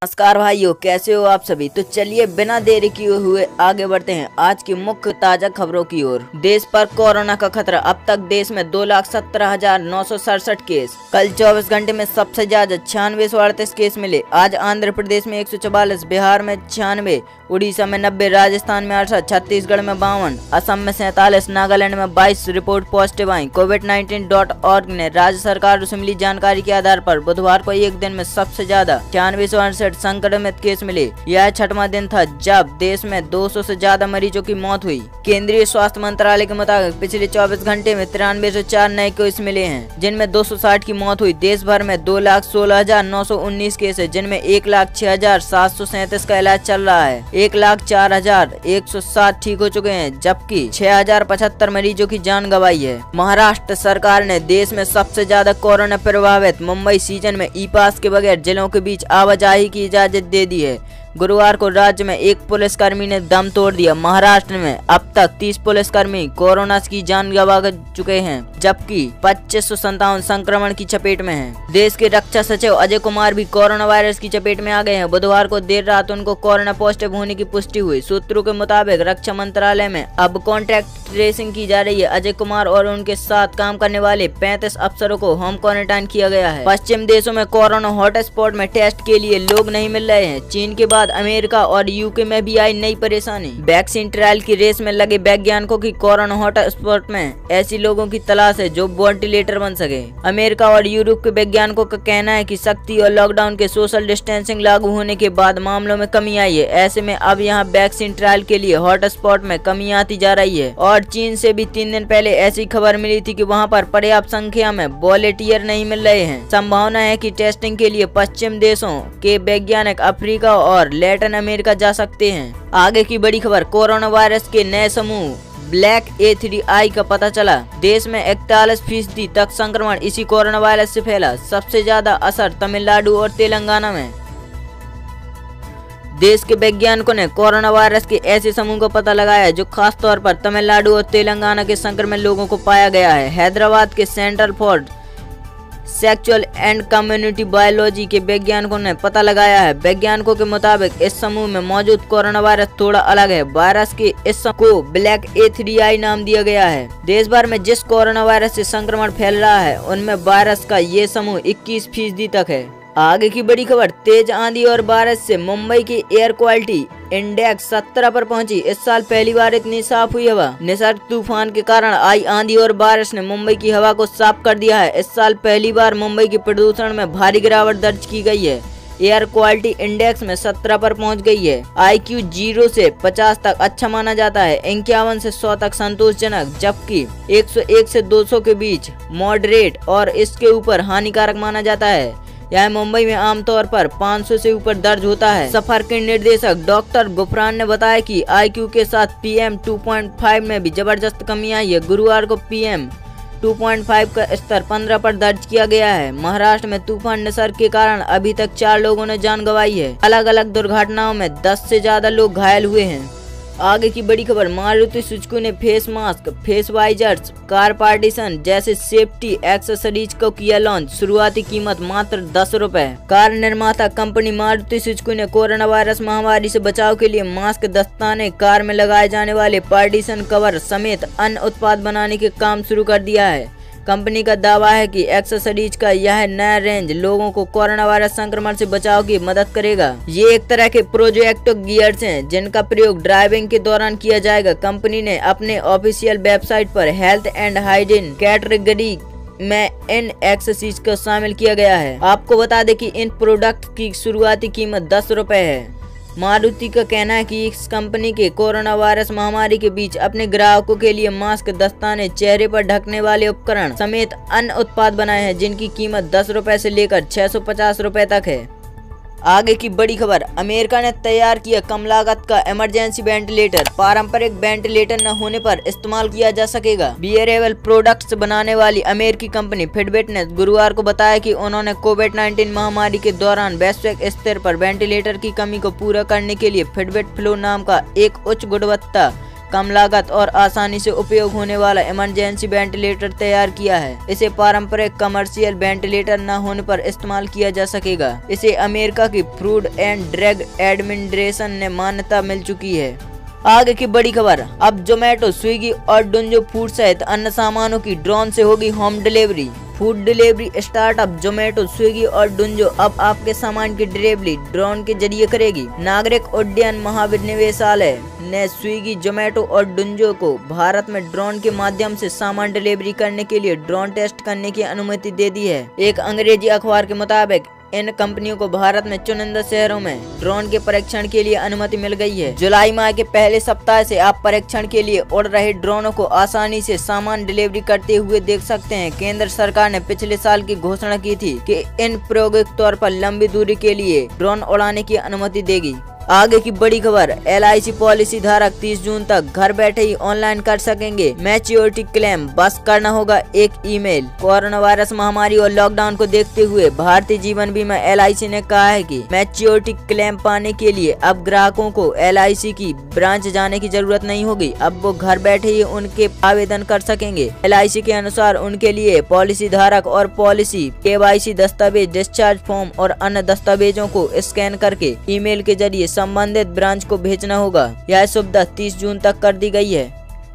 नमस्कार भाइयों, कैसे हो आप सभी। तो चलिए बिना देरी किए हुए आगे बढ़ते हैं आज की मुख्य ताजा खबरों की ओर। देश पर कोरोना का खतरा। अब तक देश में 2,17,967 केस। कल 24 घंटे में सबसे ज्यादा 9638 केस मिले। आज आंध्र प्रदेश में 144, बिहार में 96, उड़ीसा में 90, राजस्थान में 68, छत्तीसगढ़ में 52, असम में 47, नागालैंड में 22 रिपोर्ट पॉजिटिव आई। COVID-19.org ने राज्य सरकार से मिली जानकारी के आधार पर बुधवार को एक दिन में सबसे ज्यादा 9668 संक्रमित केस मिले। यह 6वां दिन था जब देश में 200 से ज्यादा मरीजों की मौत हुई। केंद्रीय स्वास्थ्य मंत्रालय के मुताबिक पिछले 24 घंटे में 9304 नए केस मिले हैं, जिनमें 260 की मौत हुई। देश भर में 2,16,919 केस है, जिनमें 1,06,737 का इलाज चल रहा है। 1,04,107 ठीक हो चुके हैं, जबकि 6,075 मरीजों की जान गंवाई है। महाराष्ट्र सरकार ने देश में सबसे ज्यादा कोरोना प्रभावित मुंबई सीजन में ई पास के बगैर जिलों के बीच आवाजाही की इजाजत दे दी है। गुरुवार को राज्य में एक पुलिसकर्मी ने दम तोड़ दिया। महाराष्ट्र में अब तक 30 पुलिसकर्मी कोरोना की जान गंवा चुके हैं, जबकि 2557 संक्रमण की चपेट में हैं। देश के रक्षा सचिव अजय कुमार भी कोरोना वायरस की चपेट में आ गए हैं। बुधवार को देर रात उनको कोरोना पॉजिटिव होने की पुष्टि हुई। सूत्रों के मुताबिक रक्षा मंत्रालय में अब कॉन्ट्रैक्ट ट्रेसिंग की जा रही है। अजय कुमार और उनके साथ काम करने वाले 35 अफसरों को होम क्वारंटाइन किया गया है। पश्चिम देशों में कोरोना हॉटस्पॉट में टेस्ट के लिए लोग नहीं मिल रहे हैं। चीन के बाद अमेरिका और यूके में भी आई नई परेशानी। वैक्सीन ट्रायल की रेस में लगे वैज्ञानिकों की कोरोना हॉटस्पॉट में ऐसी लोगों की तलाश है जो वेंटिलेटर बन सके। अमेरिका और यूरोप के वैज्ञानिकों का कहना है कि सख्ती और लॉकडाउन के सोशल डिस्टेंसिंग लागू होने के बाद मामलों में कमी आई है। ऐसे में अब यहाँ वैक्सीन ट्रायल के लिए हॉटस्पॉट में कमी आती जा रही है। और चीन से भी 3 दिन पहले ऐसी खबर मिली थी कि वहाँ पर पर्याप्त संख्या में वॉलेंटियर नहीं मिल रहे हैं। संभावना है कि टेस्टिंग के लिए पश्चिम देशों के वैज्ञानिक अफ्रीका और लैटिन अमेरिका जा सकते हैं। आगे की बड़ी खबर। कोरोना वायरस के नए समूह ब्लैक A3I का पता चला। देश में 41% तक संक्रमण इसी कोरोना वायरस से फैला। सबसे ज्यादा असर तमिलनाडु और तेलंगाना में। देश के वैज्ञानिकों ने कोरोना वायरस के ऐसे समूह का पता लगाया है जो खास तौर पर तमिलनाडु और तेलंगाना के संक्रमित लोगों को पाया गया है। हैदराबाद के centre for sexual and community biology के वैज्ञानिकों ने पता लगाया है। वैज्ञानिकों के मुताबिक इस समूह में मौजूद कोरोना वायरस थोड़ा अलग है। वायरस के इस समूह को ब्लैक A3I नाम दिया गया है। देश भर में जिस कोरोना वायरस से संक्रमण फैल रहा है उनमें वायरस का ये समूह 21% तक है। आगे की बड़ी खबर। तेज आंधी और बारिश से मुंबई की एयर क्वालिटी इंडेक्स 17 पर पहुंची। इस साल पहली बार इतनी साफ हुई हवा। निसर्ग तूफान के कारण आई आंधी और बारिश ने मुंबई की हवा को साफ कर दिया है। इस साल पहली बार मुंबई के प्रदूषण में भारी गिरावट दर्ज की गई है। एयर क्वालिटी इंडेक्स में 17 पर पहुंच गई है। IQ 0 से 50 तक अच्छा माना जाता है। 51 से 100 तक संतोषजनक, जबकि 101 से 200 के बीच मॉडरेट और इसके ऊपर हानिकारक माना जाता है। यह मुंबई में आमतौर पर 500 से ऊपर दर्ज होता है। सफर के निर्देशक डॉक्टर गुफरान ने बताया कि IQ के साथ PM 2.5 में भी जबरदस्त कमी आई है। गुरुवार को PM 2.5 का स्तर 15 पर दर्ज किया गया है। महाराष्ट्र में तूफान निसर्ग के कारण अभी तक 4 लोगों ने जान गंवाई है। अलग अलग दुर्घटनाओं में 10 से ज्यादा लोग घायल हुए हैं। आगे की बड़ी खबर। मारुति सुजुकी ने face mask, face visors, car partition जैसे सेफ्टी एक्सेसरीज को किया लॉन्च। शुरुआती कीमत मात्र 10 रुपए। कार निर्माता कंपनी मारुति सुजुकी ने कोरोना वायरस महामारी से बचाव के लिए मास्क, दस्ताने, कार में लगाए जाने वाले पार्टीशन कवर समेत अन्य उत्पाद बनाने के काम शुरू कर दिया है। कंपनी का दावा है कि एक्सेसरीज का यह नया रेंज लोगों को कोरोना वायरस संक्रमण से बचाव की मदद करेगा। ये एक तरह के प्रोजेक्ट गियर्स हैं जिनका प्रयोग ड्राइविंग के दौरान किया जाएगा। कंपनी ने अपने ऑफिशियल वेबसाइट पर हेल्थ एंड हाइजीन कैटेगरी में इन एक्सेसरीज को शामिल किया गया है। आपको बता दें कि इन प्रोडक्ट की शुरुआती कीमत 10 रुपए है। मारुति का कहना है कि इस कंपनी के कोरोना वायरस महामारी के बीच अपने ग्राहकों के लिए मास्क, दस्ताने, चेहरे पर ढकने वाले उपकरण समेत अन्य उत्पाद बनाए हैं जिनकी कीमत 10 रुपए से लेकर 650 रुपए तक है। आगे की बड़ी खबर। अमेरिका ने तैयार किया कम लागत का इमरजेंसी वेंटिलेटर। पारंपरिक वेंटिलेटर न होने पर इस्तेमाल किया जा सकेगा। बिहेवियरल प्रोडक्ट्स बनाने वाली अमेरिकी कंपनी फिटबिट ने गुरुवार को बताया कि उन्होंने COVID-19 महामारी के दौरान वैश्विक स्तर पर वेंटिलेटर की कमी को पूरा करने के लिए फिटबिट फ्लो नाम का एक उच्च गुणवत्ता कम लागत और आसानी से उपयोग होने वाला इमरजेंसी वेंटिलेटर तैयार किया है। इसे पारंपरिक कमर्शियल वेंटिलेटर न होने पर इस्तेमाल किया जा सकेगा। इसे अमेरिका की फूड एंड ड्रग एडमिनिस्ट्रेशन ने मान्यता मिल चुकी है। आगे की बड़ी खबर, अब जोमेटो, स्विगी और डुंजो फूड सहित अन्य सामानों की ड्रोन से होगी home delivery. Food delivery startup Zomato, Swiggy और डुंजो अब आपके सामान की डिलीवरी ड्रोन के जरिए करेगी। नागरिक उड्डयन महानिदेशालय ने स्विगी, जोमेटो और डुंजो को भारत में ड्रोन के माध्यम से सामान डिलीवरी करने के लिए ड्रोन टेस्ट करने की अनुमति दे दी है। एक अंग्रेजी अखबार के मुताबिक इन कंपनियों को भारत में चुनिंदा शहरों में ड्रोन के परीक्षण के लिए अनुमति मिल गई है। जुलाई माह के पहले सप्ताह से आप परीक्षण के लिए उड़ रहे ड्रोनों को आसानी से सामान डिलीवरी करते हुए देख सकते हैं। केंद्र सरकार ने पिछले साल की घोषणा की थी कि इन प्रायोगिक तौर पर लंबी दूरी के लिए ड्रोन उड़ाने की अनुमति देगी। आगे की बड़ी खबर, LIC पॉलिसी धारक 30 जून तक घर बैठे ही ऑनलाइन कर सकेंगे मैच्योरिटी क्लेम, बस करना होगा एक ईमेल। कोरोना वायरस महामारी और लॉकडाउन को देखते हुए भारतीय जीवन बीमा LIC ने कहा है कि मैच्योरिटी क्लेम पाने के लिए अब ग्राहकों को LIC की ब्रांच जाने की जरूरत नहीं होगी। अब वो घर बैठे ही उनके आवेदन कर सकेंगे। LIC के अनुसार उनके लिए पॉलिसी धारक और पॉलिसी KYC दस्तावेज, डिस्चार्ज फॉर्म और अन्य दस्तावेजों को स्कैन करके ईमेल के जरिए संबंधित ब्रांच को भेजना होगा। यह सुविधा 30 जून तक कर दी गई है।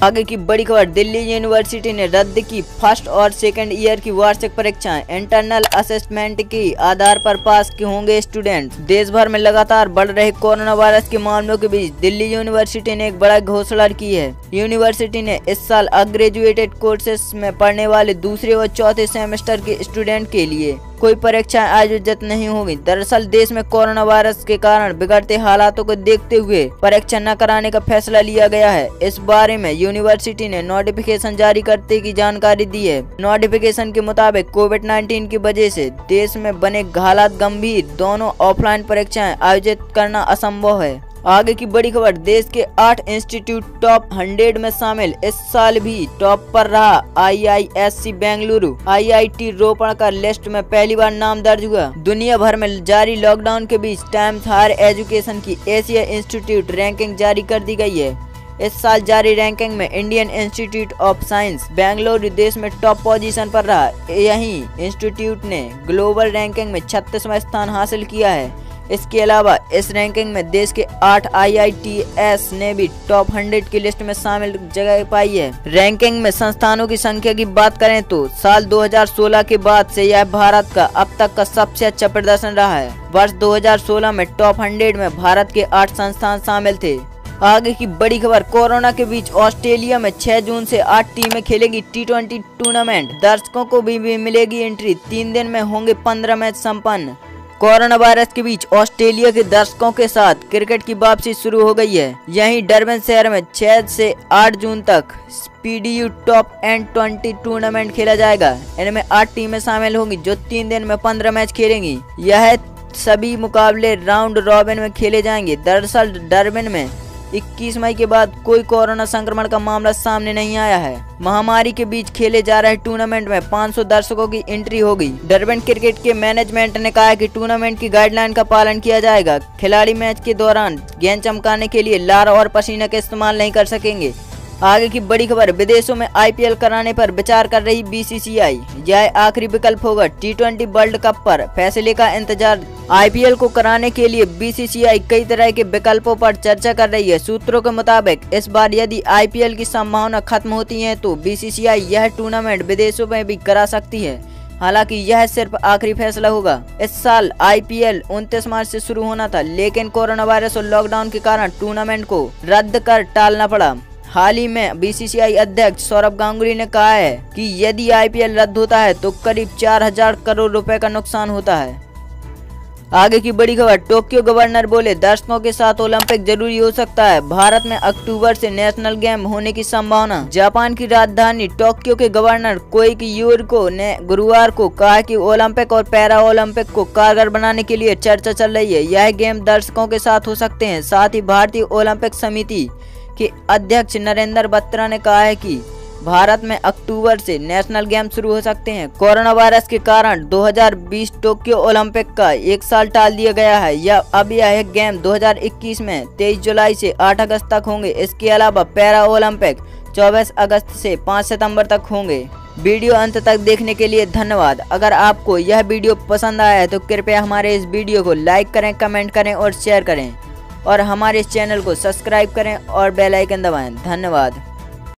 आगे की बड़ी खबर, दिल्ली यूनिवर्सिटी ने रद्द की फर्स्ट और सेकंड ईयर की वार्षिक परीक्षाएं। इंटरनल असेसमेंट के आधार पर पास होंगे स्टूडेंट। देश भर में लगातार बढ़ रहे कोरोना वायरस के मामलों के बीच दिल्ली यूनिवर्सिटी ने एक बड़ा घोषणा की है। यूनिवर्सिटी ने इस साल ग्रेजुएटेड कोर्सेस में पढ़ने वाले दूसरे और चौथे सेमेस्टर के स्टूडेंट के लिए कोई परीक्षाएं आयोजित नहीं होगी। दरअसल देश में कोरोना वायरस के कारण बिगड़ते हालातों को देखते हुए परीक्षा न कराने का फैसला लिया गया है। इस बारे में यूनिवर्सिटी ने नोटिफिकेशन जारी करने की जानकारी दी है। नोटिफिकेशन के मुताबिक कोविड-19 की वजह से देश में बने हालात गंभीर, दोनों ऑफलाइन परीक्षाएं आयोजित करना असंभव है। आगे की बड़ी खबर, देश के 8 इंस्टीट्यूट टॉप 100 में शामिल। इस साल भी टॉप पर रहा IISc बेंगलुरु। IIT रोपड़ का लिस्ट में पहली बार नाम दर्ज हुआ। दुनिया भर में जारी लॉकडाउन के बीच टाइम्स हायर एजुकेशन की एशिया इंस्टीट्यूट रैंकिंग जारी कर दी गई है। इस साल जारी रैंकिंग में Indian institute of science Bengaluru देश में टॉप पोजीशन पर रहा। यही इंस्टीट्यूट ने ग्लोबल रैंकिंग में 36वां स्थान हासिल किया है। इसके अलावा इस रैंकिंग में देश के 8 IITs ने भी टॉप 100 की लिस्ट में शामिल जगह पाई है। रैंकिंग में संस्थानों की संख्या की बात करें तो साल 2016 के बाद से यह भारत का अब तक का सबसे अच्छा प्रदर्शन रहा है। वर्ष 2016 में टॉप 100 में भारत के 8 संस्थान शामिल थे। आगे की बड़ी खबर, कोरोना के बीच ऑस्ट्रेलिया में 6 जून से 8 टीमें खेलेगी T20 टूर्नामेंट। दर्शकों को भी मिलेगी एंट्री। 3 दिन में होंगे 15 मैच संपन्न। कोरोना वायरस के बीच ऑस्ट्रेलिया के दर्शकों के साथ क्रिकेट की वापसी शुरू हो गई है। यहीं डरबन शहर में 6 से 8 जून तक PDU टॉप N20 टूर्नामेंट खेला जाएगा। इनमें 8 टीमें शामिल होंगी जो 3 दिन में 15 मैच खेलेंगी। यह सभी मुकाबले राउंड रॉबिन में खेले जाएंगे। दरअसल डरबन में 21 मई के बाद कोई कोरोना संक्रमण का मामला सामने नहीं आया है। महामारी के बीच खेले जा रहे टूर्नामेंट में 500 दर्शकों की एंट्री होगी। डरबन क्रिकेट के मैनेजमेंट ने कहा है कि टूर्नामेंट की गाइडलाइन का पालन किया जाएगा। खिलाड़ी मैच के दौरान गेंद चमकाने के लिए लार और पसीना का इस्तेमाल नहीं कर सकेंगे। आगे की बड़ी खबर, विदेशों में IPL कराने पर विचार कर रही BCCI। यह आखिरी विकल्प होगा। T20 वर्ल्ड कप पर फैसले का इंतजार। IPL को कराने के लिए BCCI कई तरह के विकल्पों पर चर्चा कर रही है। सूत्रों के मुताबिक इस बार यदि IPL की संभावना खत्म होती है तो BCCI यह टूर्नामेंट विदेशों में भी करा सकती है। हालांकि यह सिर्फ आखिरी फैसला होगा। इस साल IPL 29 मार्च से शुरू होना था, लेकिन कोरोना वायरस और लॉकडाउन के कारण टूर्नामेंट को रद्द कर टालना पड़ा। हाल ही में BCCI अध्यक्ष सौरभ गांगुली ने कहा है कि यदि IPL रद्द होता है तो करीब 4000 करोड़ रुपए का नुकसान होता है। आगे की बड़ी खबर, टोक्यो गवर्नर बोले दर्शकों के साथ ओलंपिक जरूरी हो सकता है। भारत में अक्टूबर से नेशनल गेम होने की संभावना। जापान की राजधानी टोक्यो के गवर्नर कोइकी यूरिको ने गुरुवार को कहा कि ओलंपिक और पैरा ओलंपिक को कारगर बनाने के लिए चर्चा चल रही है। यह गेम दर्शकों के साथ हो सकते हैं। साथ ही भारतीय ओलंपिक समिति के अध्यक्ष नरेंद्र बत्रा ने कहा है कि भारत में अक्टूबर से नेशनल गेम शुरू हो सकते हैं। कोरोना वायरस के कारण 2020 टोक्यो ओलंपिक का एक साल टाल दिया गया है। अब यह गेम 2021 में 23 जुलाई से 8 अगस्त तक होंगे। इसके अलावा पैरा ओलंपिक 24 अगस्त से 5 सितंबर तक होंगे। वीडियो अंत तक देखने के लिए धन्यवाद। अगर आपको यह वीडियो पसंद आया है तो कृपया हमारे इस वीडियो को लाइक करें, कमेंट करें और शेयर करें और हमारे इस चैनल को सब्सक्राइब करें और बेल आइकन दबाएं। धन्यवाद।